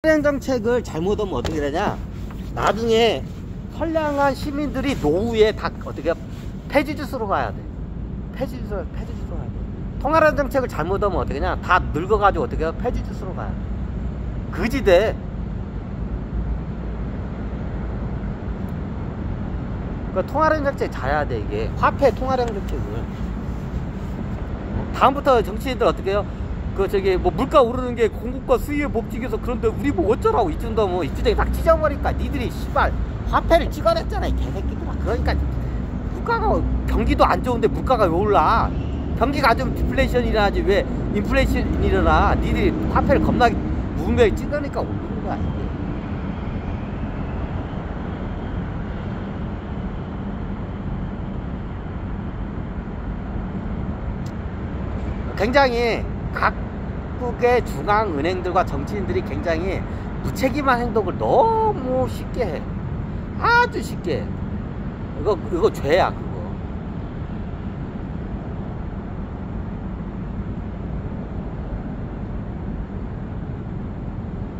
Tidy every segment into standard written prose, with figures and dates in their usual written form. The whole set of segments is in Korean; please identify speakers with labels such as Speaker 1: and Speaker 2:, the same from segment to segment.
Speaker 1: 정책을 잘못하면 어떻게 되냐, 나중에 선량한 시민들이 노후에 다 어떻게 폐지주스로 가야 돼. 폐지주스로 가야 돼. 통화라는 정책을 잘못하면 어떻게 되냐, 다 늙어가지고 어떻게 폐지주스로 가야 돼. 그지대. 그 통화라는 정책 잘해야 돼. 이게 화폐 통화라는 정책을. 다음부터 정치인들 어떻게 해요? 뭐 물가 오르는 게 공급과 수요의 법칙에서, 그런데 우리 뭐 어쩌라고, 이쯤도 뭐 이쯤에 딱 찢어버리니까 니들이 씨발 화폐를 찍어냈잖아, 이 개새끼들아. 그러니까 물가가, 경기도 안 좋은데 물가가 왜 올라? 경기가 안 좋으면 디플레이션이 일어나지 왜 인플레이션이 일어나? 니들이 화폐를 겁나게 무분별히 찍으니까 오르는 거야, 이게. 굉장히 각국의 중앙은행들과 정치인들이 굉장히 무책임한 행동을 너무 쉽게 해. 아주 쉽게. 이거 죄야, 그거.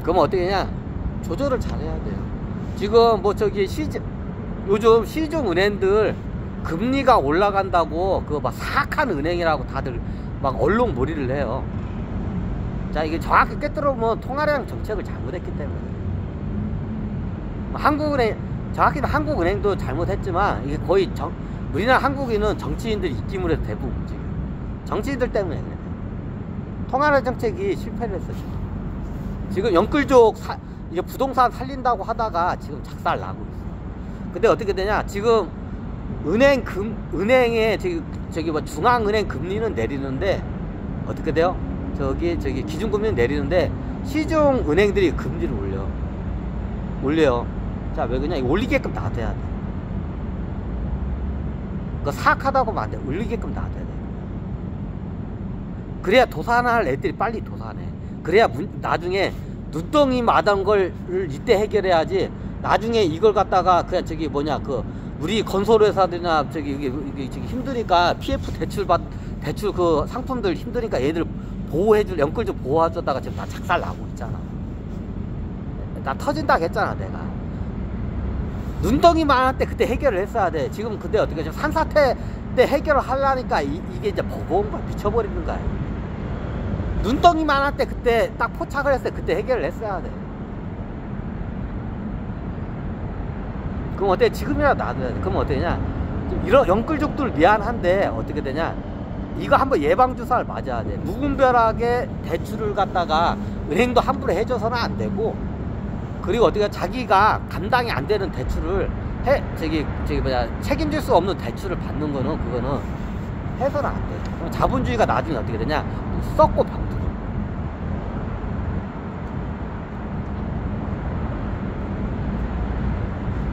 Speaker 1: 그러면 어떻게 하냐? 조절을 잘해야 돼요. 지금 뭐 요즘 시중은행들 금리가 올라간다고 막 사악한 은행이라고 다들 막 얼룩무리를 해요. 자, 이게 정확히 꿰뚫어보면 통화량 정책을 잘못했기 때문에. 정확히는 한국은행도 잘못했지만, 이게 거의 우리나라 한국인은 정치인들 입김을 해서 대부분 움직여요. 정치인들 때문에 그래. 통화량 정책이 실패를 했어. 지금 영끌족 이제 부동산 살린다고 하다가 지금 작살 나고 있어. 근데 어떻게 되냐, 지금 은행에 뭐 중앙은행 금리는 내리는데 어떻게 돼요? 기준금리는 내리는데 시중은행들이 금리를 올려요. 자, 왜 그러냐? 올리게끔 놔둬야 돼. 그거 사악하다고 하면 안 돼. 올리게끔 놔둬야 돼. 그래야 도산할 애들이 빨리 도산해. 그래야 나중에 눈덩이 마단 걸 이때 해결해야지. 나중에 이걸 갖다가 그냥 우리 건설회사들이나 이게 힘드니까 PF 대출 그 상품들 힘드니까 얘들 영끌적 보호해주다가 지금 다 작살 나고 있잖아. 나 터진다고 했잖아, 내가. 눈덩이만 할 때 그때 해결을 했어야 돼. 지금 근데 어떻게 지금 산사태 때 해결을 하려니까 이게 이제 버거운 거야. 미쳐버리는 거야. 눈덩이만 할 때 그때 딱 포착을 했을 때 그때 해결을 했어야 돼. 그럼 어때? 지금이라도 놔둬야 돼. 그럼 어떻게 되냐? 이런 영끌족들 미안한데 어떻게 되냐? 이거 한번 예방주사를 맞아야 돼. 무분별하게 대출을 갖다가 은행도 함부로 해줘서는 안 되고, 그리고 어떻게 자기가 감당이 안 되는 대출을 책임질 수 없는 대출을 받는 거는 그거는 해서는 안 돼. 그럼 자본주의가 나중에 어떻게 되냐? 썩고 병들어.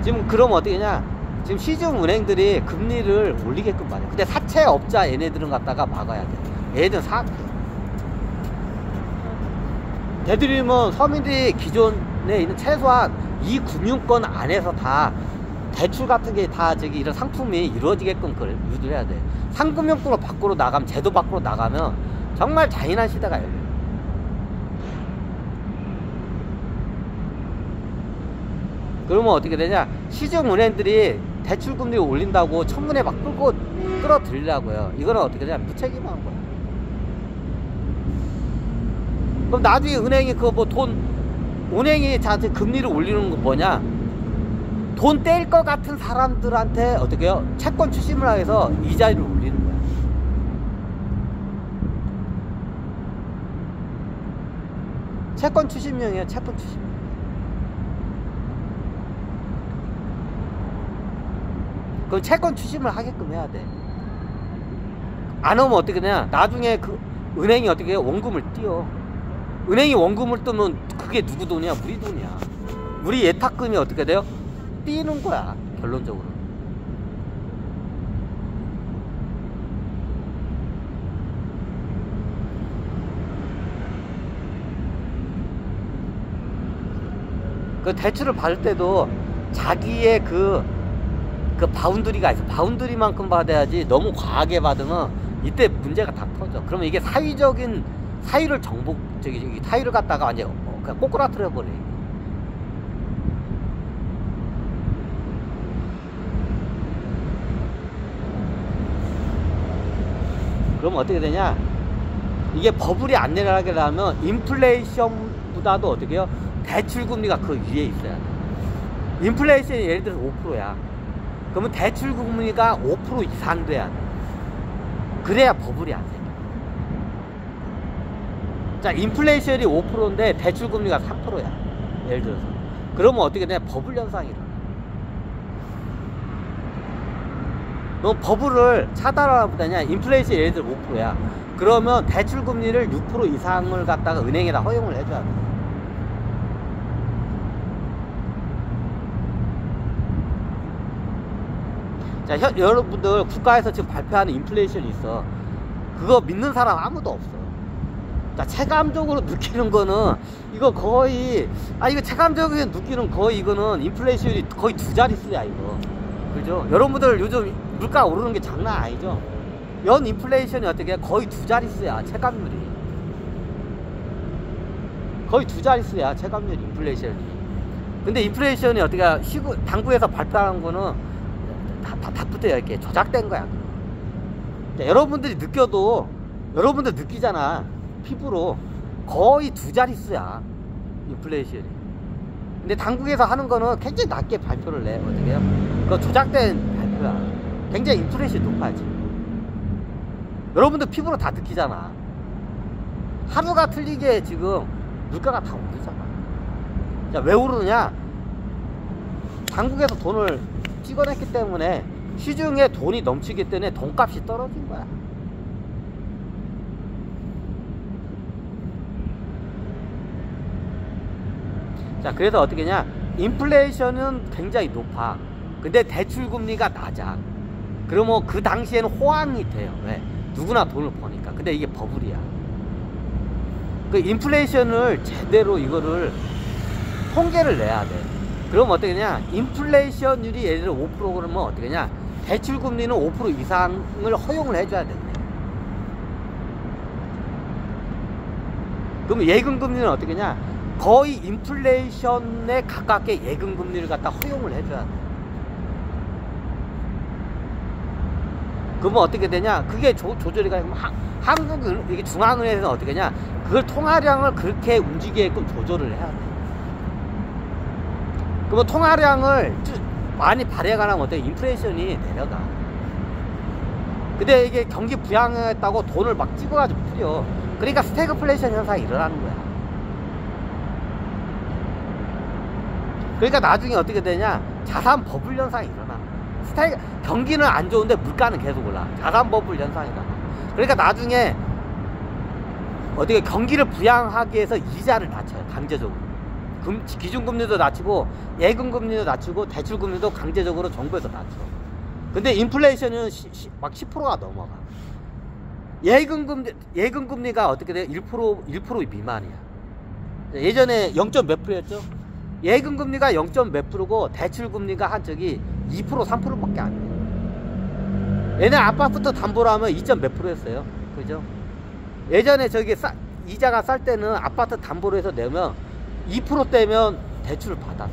Speaker 1: 지금 그러면 어떻게 되냐? 지금 시중은행들이 금리를 올리게끔 말해. 근데 사채업자 얘네들은 갖다가 막아야 돼. 얘네들은 사악해. 대들이면 서민들이 기존에 있는 최소한 이 금융권 안에서 다 대출 같은 게 다 이런 상품이 이루어지게끔 그걸 유도해야 돼. 상금융권으로 밖으로 나가면, 제도 밖으로 나가면 정말 잔인한 시대가 열려요. 그러면 어떻게 되냐? 시중은행들이 대출금리 올린다고 청문회 막 끌어들이려고요. 이거는 어떻게 되냐? 무책임한 거야. 그럼 나중에 은행이 은행이 저한테 금리를 올리는 거 뭐냐? 돈 뗄 것 같은 사람들한테 어떻게 해요? 채권 추심을 해서 이자를 올리는 거야. 채권 추심용이에요, 채권 추심. 그럼 채권 추심을 하게끔 해야 돼. 안 하면 어떻게 되냐? 나중에 은행이 어떻게 해요? 원금을 띄워. 은행이 원금을 뜨면 그게 누구 돈이야? 우리 돈이야. 우리 예탁금이 어떻게 돼요? 띄는 거야, 결론적으로. 그 대출을 받을 때도 자기의 그 바운드리가 있어. 바운드리만큼 받아야지 너무 과하게 받으면 이때 문제가 다 터져. 그러면 이게 사유를 타유를 갖다가 완전 그냥 꼬꾸라뜨려 버려. 그럼 어떻게 되냐? 이게 버블이 안 내려가게 되면 인플레이션보다도 어떻게 해요? 대출금리가 그 위에 있어야 돼. 인플레이션이 예를 들어서 5%야. 그러면 대출금리가 5% 이상 돼야 돼. 그래야 버블이 안 생겨. 자, 인플레이션이 5%인데 대출금리가 3%야. 예를 들어서. 그러면 어떻게 되냐? 버블 현상이 일어나. 너 버블을 차단하려면 되냐? 인플레이션 예를 들어 5%야. 그러면 대출금리를 6% 이상을 갖다가 은행에다 허용을 해줘야 돼. 자, 여러분들 국가에서 지금 발표하는 인플레이션이 있어. 그거 믿는 사람 아무도 없어. 자, 체감적으로 느끼는 거는 이거 거의 이거 체감적으로 느끼는 거의 이거는 인플레이션이 거의 2자릿수야 이거. 그죠? 여러분들 요즘 물가 오르는 게 장난 아니죠? 연 인플레이션이 어떻게 거의 2자릿수야 체감률이. 거의 2자릿수야 체감률 인플레이션이. 근데 인플레이션이 어떻게 당국에서 발표하는 거는 다 붙어요. 이렇게 조작된 거야. 자, 여러분들이 느껴도 여러분들 느끼잖아. 피부로 거의 2자릿수야 인플레이션이. 근데 당국에서 하는 거는 굉장히 낮게 발표를 해. 어떻게 해요? 그거 조작된 발표야. 굉장히 인플레이션이 높아지. 여러분들 피부로 다 느끼잖아. 하루가 틀리게 지금 물가가 다 오르잖아. 자, 왜 오르느냐? 당국에서 돈을 찍어냈기 때문에 시중에 돈이 넘치기 때문에 돈값이 떨어진 거야. 자, 그래서 어떻게 냐? 인플레이션은 굉장히 높아. 근데 대출금리가 낮아. 그러면 그 당시에는 호황이 돼요. 왜? 누구나 돈을 버니까. 근데 이게 버블이야. 그 인플레이션을 제대로 이거를 통계를 내야 돼. 그럼 어떻게 되냐? 인플레이션율이 예를 들어 5% 그러면 어떻게 되냐? 대출금리는 5% 이상을 허용을 해줘야 돼. 그럼 예금금리는 어떻게 되냐? 거의 인플레이션에 가깝게 예금금리를 갖다 허용을 해줘야 돼. 그러면 어떻게 되냐? 그게 조절이 가면 한국 이게 중앙은행에서는 어떻게 되냐? 그걸 통화량을 그렇게 움직이게끔 조절을 해야 돼. 그러면 통화량을 많이 발행하면 어때? 인플레이션이 내려가. 근데 이게 경기 부양했다고 돈을 막 찍어가지고 풀려. 그러니까 스태그플레이션 현상이 일어나는 거야. 그러니까 나중에 어떻게 되냐? 자산 버블 현상이 일어나. 경기는 안 좋은데 물가는 계속 올라. 자산 버블 현상이 일어나. 그러니까 나중에 어떻게 경기를 부양하기 위해서 이자를 낮춰요. 강제적으로. 기준금리도 낮추고 예금금리도 낮추고 대출금리도 강제적으로 정부에서 낮춰. 근데 인플레이션은 막 10%가 넘어가. 예금금리가 어떻게 돼요? 1% 미만이야. 예전에 0. 몇 프로였죠? 예금금리가 0. 몇 프로고 대출금리가 한 2% 3%밖에 안 돼. 얘네 아파트부터 담보로 하면 2. 몇 프로였어요. 그죠? 예전에 이자가 쌀 때는 아파트 담보로 해서 내면 2%대면 대출을 받았어.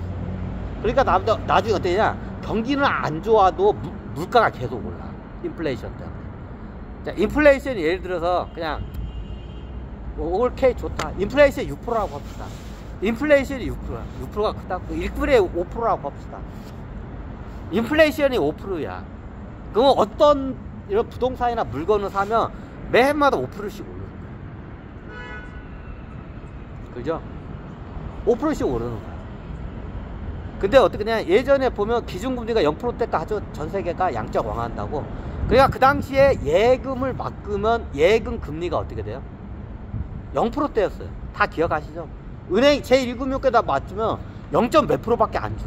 Speaker 1: 그러니까 나중에 어떠냐? 경기는 안 좋아도 물가가 계속 올라. 인플레이션 때문에. 자, 인플레이션이 예를 들어서 그냥 올케이 좋다. 인플레이션 6%라고 합시다. 인플레이션이 6%야. 6%가 크다고. 1%에 5%라고 합시다. 인플레이션이 5%야. 그럼 어떤 이런 부동산이나 물건을 사면 매해마다 5%씩 오르는 거야. 그죠? 5%씩 오르는 거야. 근데 어떻게 냐 예전에 보면 기준금리가 0%대까지 전 세계가 양적 완화한다고. 그러니까 그 당시에 예금을 맡으면 예금 금리가 어떻게 돼요? 0%대였어요. 다 기억하시죠? 은행 제1금융권에다 맞추면 0. 몇 %밖에 안 줘.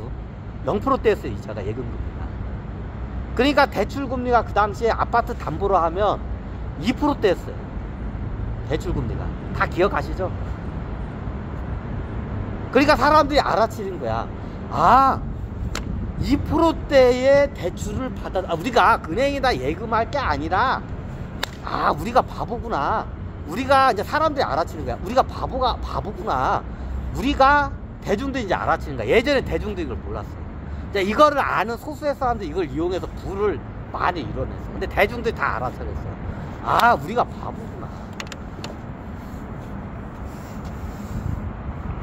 Speaker 1: 0%대였어요. 이자가 예금 금리가. 그러니까 대출 금리가 그 당시에 아파트 담보로 하면 2%대였어요. 대출 금리가. 다 기억하시죠? 그러니까 사람들이 알아채는 거야. 아, 2%대의 대출을 우리가 은행에다 예금할 게 아니라, 우리가 바보구나. 우리가 이제 사람들이 알아채는 거야. 우리가 바보구나. 우리가 대중들이 이제 알아채는 거야. 예전에 대중들이 이걸 몰랐어. 이제 이거를 아는 소수의 사람들이 이걸 이용해서 부를 많이 이뤄냈어. 근데 대중들이 다 알아차렸어. 아, 우리가 바보구나.